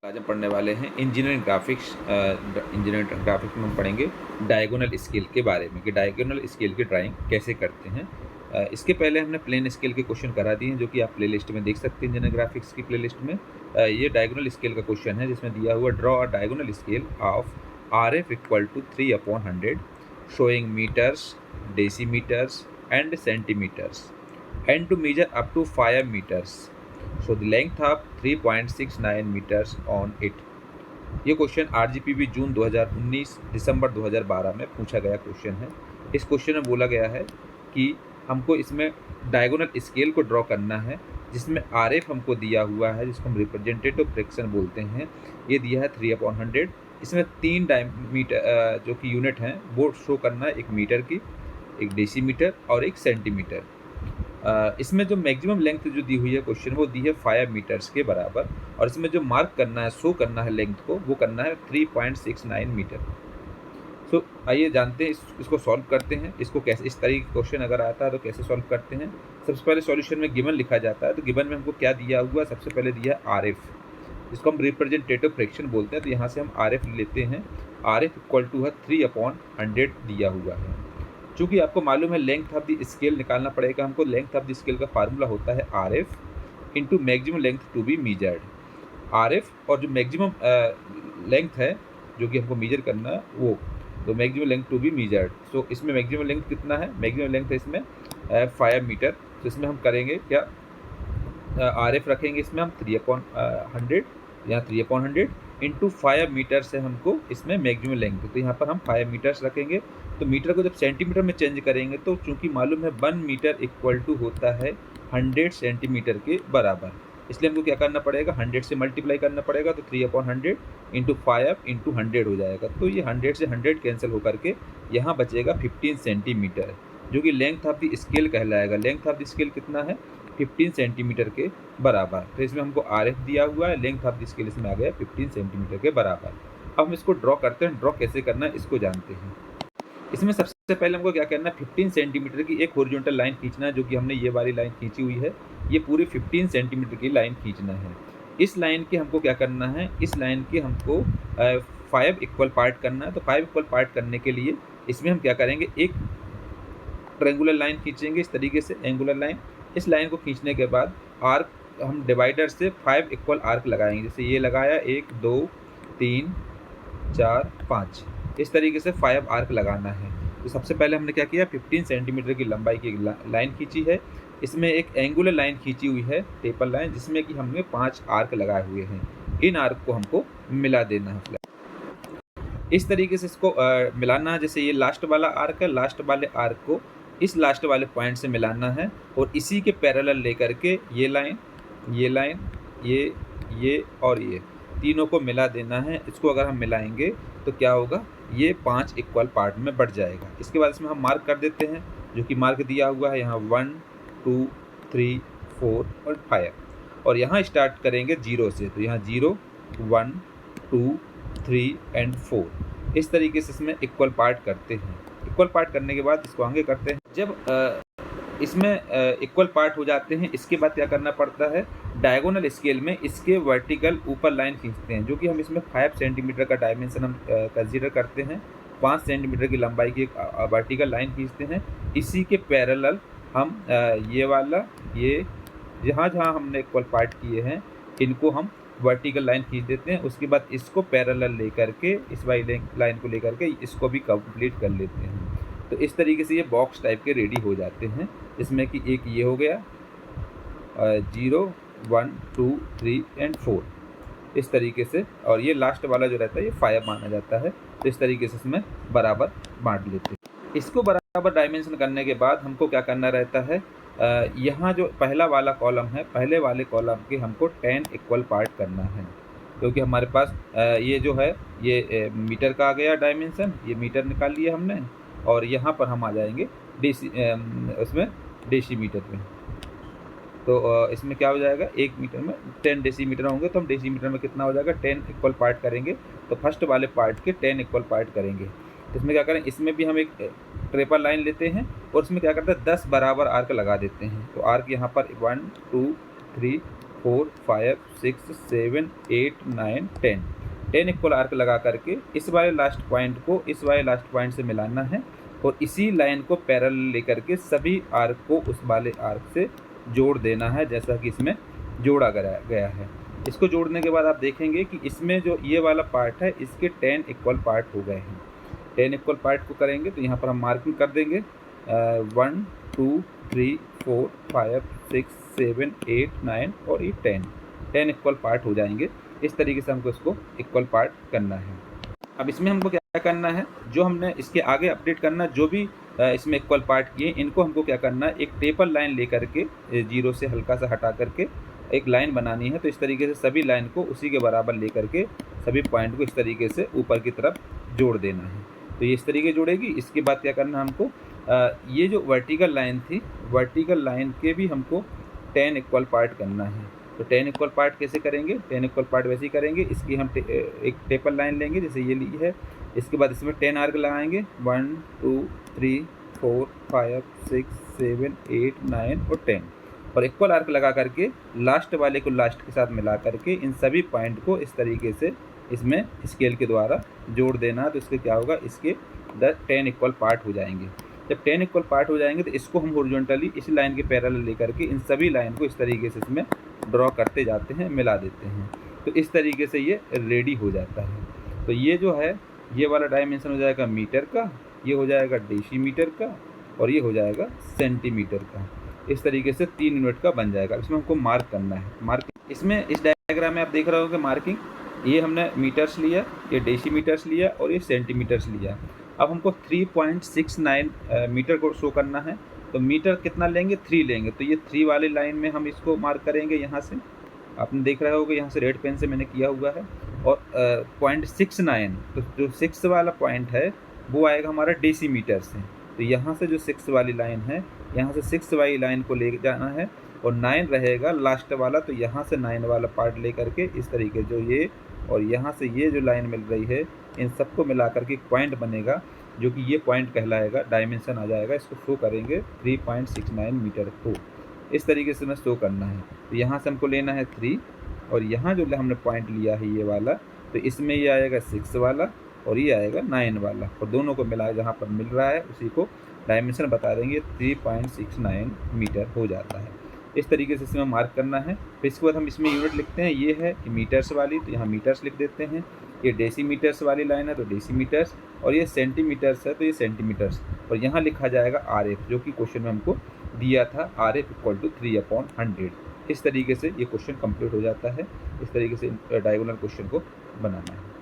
आज हम पढ़ने वाले हैं इंजीनियरिंग ग्राफिक्स में हम पढ़ेंगे डायगोनल स्केल के बारे में कि डायगोनल स्केल की ड्राइंग कैसे करते हैं। इसके पहले हमने प्लेन स्केल के क्वेश्चन करा दिए हैं जो कि आप प्लेलिस्ट में देख सकते हैं इंजीनियरिंग ग्राफिक्स की प्लेलिस्ट में। ये डायगोनल स्केल का क्वेश्चन है जिसमें दिया हुआ draw a diagonal scale of RF equal to 3/100 showing metres, decimetres and centimetres and to measure up to 5 meters. So the length of 3.69 meters on it. ये question RGPV जून 2019 दिसंबर 2012 में पूछा गया question है। इस क्वेश्चन में बोला गया है कि हमको इसमें डायगोनल स्केल को ड्रॉ करना है जिसमें RF हमको दिया हुआ है जिसको हम रिप्रेजेंटेटिव फ्रैक्शन बोलते हैं। ये दिया है 3/100। इसमें 3 डायमीटर जो कि यूनिट हैं वो शो करना है, एक मीटर की, एक डेसीमीटर और एक सेंटीमीटर। इसमें जो मैक्सिमम लेंथ जो दी हुई है क्वेश्चन वो दी है 5 मीटर्स के बराबर और इसमें जो मार्क करना है, शो करना है लेंथ को, वो करना है 3.69 मीटर। सो आइए जानते हैं इसको सॉल्व करते हैं। इसको कैसे, इस तरीके का क्वेश्चन अगर आता है तो कैसे सॉल्व करते हैं। सबसे पहले सॉल्यूशन में गिवन लिखा जाता है, तो गिवन में हमको क्या दिया हुआ, सबसे पहले दिया है RF जिसको हम रिप्रेजेंटेटिव फ्रैक्शन बोलते हैं। तो यहाँ से हम RF लेते हैं। RF इक्वल टू है 3/100 दिया हुआ है। चूँकि आपको मालूम है लेंथ ऑफ द स्केल निकालना पड़ेगा हमको। लेंथ ऑफ द स्केल का फार्मूला होता है RF into maximum length to be measured. RF और जो मैक्सिमम लेंथ है जो कि हमको मीजर करना है वो, तो maximum length to be measured. So इसमें मैक्सिमम लेंथ कितना है, मैक्सिमम लेंथ है इसमें 5 मीटर। तो इसमें हम करेंगे क्या, RF रखेंगे इसमें हम 3/100, यहाँ 3/100 इंटू 5 मीटर से हमको इसमें मैक्सिमम लेंथ, तो यहाँ पर हम 5 मीटर्स रखेंगे। तो मीटर को जब सेंटीमीटर में चेंज करेंगे तो चूंकि मालूम है 1 मीटर इक्वल टू होता है 100 सेंटीमीटर के बराबर, इसलिए हमको क्या करना पड़ेगा, 100 से मल्टीप्लाई करना पड़ेगा। तो 3/100 इंटू 5 इंटू 100 हो जाएगा। तो ये 100 से 100 कैंसिल होकर के यहाँ बचेगा 15 सेंटीमीटर जो कि लेंथ ऑफ द स्केल कहलाएगा। लेंथ ऑफ द स्केल कितना है, 15 सेंटीमीटर के बराबर। तो इसमें हमको RF दिया हुआ है, लेंथ ऑफ द स्केल इसमें आ गया 15 सेंटीमीटर के बराबर। अब हम इसको ड्रॉ करते हैं। ड्रॉ कैसे करना है इसको जानते हैं। इसमें सबसे पहले हमको क्या करना है, 15 सेंटीमीटर की एक हॉरिजॉन्टल लाइन खींचना है, जो कि हमने ये वाली लाइन खींची हुई है। ये पूरी 15 सेंटीमीटर की लाइन खींचना है। इस लाइन के हमको क्या करना है, इस लाइन के हमको 5 इक्वल पार्ट करना है। तो 5 इक्वल पार्ट करने के लिए इसमें हम क्या करेंगे, एक ट्रायंगुलर लाइन खींचेंगे इस तरीके से, एंगुलर लाइन। इस लाइन को खींचने के बाद आर्क हम डिवाइडर से 5 इक्वल आर्क लगाएंगे। जैसे ये लगाया, 1 2 3 4 5, इस तरीके से 5 आर्क लगाना है। तो सबसे पहले हमने क्या किया, 15 सेंटीमीटर की लंबाई की लाइन खींची है। इसमें एक एंगुलर लाइन खींची हुई है, टेपर लाइन, जिसमें कि हमने 5 आर्क लगाए हुए हैं। इन आर्क को हमको मिला देना है। इस तरीके से इसको मिलाना है। जैसे ये लास्ट वाला आर्क है, लास्ट वाले आर्क को इस लास्ट वाले पॉइंट से मिलाना है और इसी के पैरेलल लेकर के ये लाइन, ये लाइन, ये और ये तीनों को मिला देना है। इसको अगर हम मिलाएंगे तो क्या होगा, ये 5 इक्वल पार्ट में बढ़ जाएगा। इसके बाद इसमें हम मार्क कर देते हैं, जो कि मार्क दिया हुआ है यहाँ 1 2 3 4 और 5। और यहाँ स्टार्ट करेंगे 0 से, तो यहाँ 0 1 2 3 एंड 4। इस तरीके से इसमें इक्वल पार्ट करते हैं। इक्वल पार्ट करने के बाद इसको आगे करते हैं। जब इसमें इक्वल पार्ट हो जाते हैं, इसके बाद क्या करना पड़ता है, डायगोनल स्केल में इसके वर्टिकल ऊपर लाइन खींचते हैं, जो कि हम इसमें 5 सेंटीमीटर का डायमेंशन हम कंसीडर करते हैं। 5 सेंटीमीटर की लंबाई की एक वर्टिकल लाइन खींचते हैं। इसी के पैरेलल हम ये वाला, ये जहाँ जहाँ हमने इक्वल पार्ट किए हैं इनको हम वर्टिकल लाइन खींच देते हैं। उसके बाद इसको पैरेलल लेकर के, इस वाली लाइन को लेकर के इसको भी कंप्लीट कर लेते हैं। तो इस तरीके से ये बॉक्स टाइप के रेडी हो जाते हैं, इसमें कि एक ये हो गया 0 1 2 3 एंड 4 इस तरीके से, और ये लास्ट वाला जो रहता है ये 5 माना जाता है। तो इस तरीके से इसमें बराबर बांट लेते हैं। इसको बराबर डायमेंशन करने के बाद हमको क्या करना रहता है, यहाँ जो पहला वाला कॉलम है, पहले वाले कॉलम के हमको 10 इक्वल पार्ट करना है, क्योंकि हमारे पास ये जो है ये मीटर का आ गया डायमेंशन, ये मीटर निकाल लिया हमने। और यहाँ पर हम आ जाएंगे उसमें डेसीमीटर में। तो इसमें क्या हो जाएगा, 1 मीटर में 10 डेसीमीटर होंगे, तो हम डेसीमीटर में कितना हो जाएगा, 10 इक्वल पार्ट करेंगे। तो फर्स्ट वाले पार्ट के 10 इक्वल पार्ट करेंगे। तो इसमें क्या करें, इसमें भी हम एक ट्रिपल लाइन लेते हैं और इसमें क्या करते हैं, 10 बराबर आर्क लगा देते हैं। तो आर्क यहाँ पर 1 2 3 4 5 6 7 8 9 10 10 इक्वल आर्क लगा करके इस वाले लास्ट पॉइंट को इस वाले लास्ट पॉइंट से मिलाना है और इसी लाइन को पैरेलल लेकर के सभी आर्क को उस वाले आर्क से जोड़ देना है, जैसा कि इसमें जोड़ा गया है। इसको जोड़ने के बाद आप देखेंगे कि इसमें जो ये वाला पार्ट है इसके 10 इक्वल पार्ट हो गए हैं। 10 इक्वल पार्ट को करेंगे तो यहाँ पर हम मार्किंग कर देंगे 1 2 3 4 5 6 7 8 9 और ये 10 इक्वल पार्ट हो जाएंगे। इस तरीके से हमको इसको इक्वल पार्ट करना है। अब इसमें हमको क्या करना है, जो हमने इसके आगे अपडेट करना, जो भी इसमें इक्वल पार्ट किए इनको हमको क्या करना है, एक टेपर लाइन लेकर के 0 से हल्का सा हटा करके एक लाइन बनानी है। तो इस तरीके से सभी लाइन को उसी के बराबर लेकर के सभी पॉइंट को इस तरीके से ऊपर की तरफ जोड़ देना है। तो ये इस तरीके जोड़ेगी। इसके बाद क्या करना है हमको, ये जो वर्टिकल लाइन थी, वर्टिकल लाइन के भी हमको 10 इक्वल पार्ट करना है। तो 10 इक्वल पार्ट कैसे करेंगे, 10 इक्वल पार्ट वैसे ही करेंगे। इसकी हम एक टेपर लाइन लेंगे जैसे ये ली है। इसके बाद इसमें 10 आर्क लगाएंगे 1 2 3 4 5 6 7 8 9 और 10 और इक्वल आर्क लगा करके लास्ट वाले को लास्ट के साथ मिला करके इन सभी पॉइंट को इस तरीके से इसमें स्केल के द्वारा जोड़ देना। तो इसके क्या होगा, इसके 10 इक्वल पार्ट हो जाएंगे। जब 10 इक्वल पार्ट हो जाएंगे तो इसको हम हॉरिजॉन्टली इस लाइन के पैरेलल लेकर के इन सभी लाइन को इस तरीके से इसमें ड्रॉ करते जाते हैं, मिला देते हैं। तो इस तरीके से ये रेडी हो जाता है। तो ये जो है, ये वाला डायमेंशन हो जाएगा मीटर का, ये हो जाएगा डेसीमीटर का और ये हो जाएगा सेंटीमीटर का। इस तरीके से 3 यूनिट का बन जाएगा। इसमें हमको मार्क करना है। मार्किंग इसमें इस डायग्राम में आप देख रहे हो कि मार्किंग ये हमने मीटर्स लिया, ये डेसीमीटर्स लिया और ये सेंटीमीटर्स लिया। अब हमको 3.69 मीटर को शो करना है। तो मीटर कितना लेंगे, 3 लेंगे। तो ये 3 वाली लाइन में हम इसको मार्क करेंगे। यहाँ से आपने देख रहे होगा, यहाँ से रेड पेन से मैंने किया हुआ है। और 0.69, तो जो 6 वाला पॉइंट है वो आएगा हमारा डेसीमीटर से। तो यहाँ से जो 6 वाली लाइन है, यहाँ से 6 वाली लाइन को ले जाना है और 9 रहेगा लास्ट वाला। तो यहाँ से 9 वाला पार्ट ले करके इस तरीके जो ये और यहाँ से ये जो लाइन मिल रही है, इन सबको मिला करके एक पॉइंट बनेगा, जो कि ये पॉइंट कहलाएगा, डायमेंशन आ जाएगा। इसको शो करेंगे 3.69 मीटर को। इस तरीके से हमें शो करना है। तो यहाँ से हमको लेना है 3 और यहाँ जो हमने पॉइंट लिया है ये वाला, तो इसमें ये आएगा 6 वाला और ये आएगा 9 वाला, और दोनों को मिला जहाँ पर मिल रहा है उसी को डायमेंशन बता देंगे। 3.69 मीटर हो जाता है। इस तरीके से इसमें मार्क करना है। फिर इसके बाद हम इसमें यूनिट लिखते हैं। ये है मीटर्स वाली, तो यहाँ मीटर्स लिख देते हैं। ये डेसीमीटर्स वाली लाइन है तो डेसीमीटर्स, और ये सेंटीमीटर्स है तो ये सेंटीमीटर्स। और यहाँ लिखा जाएगा RF, जो कि क्वेश्चन में हमको दिया था, RF = 3/100। इस तरीके से ये क्वेश्चन कंप्लीट हो जाता है। इस तरीके से डायगोनल क्वेश्चन को बनाना है।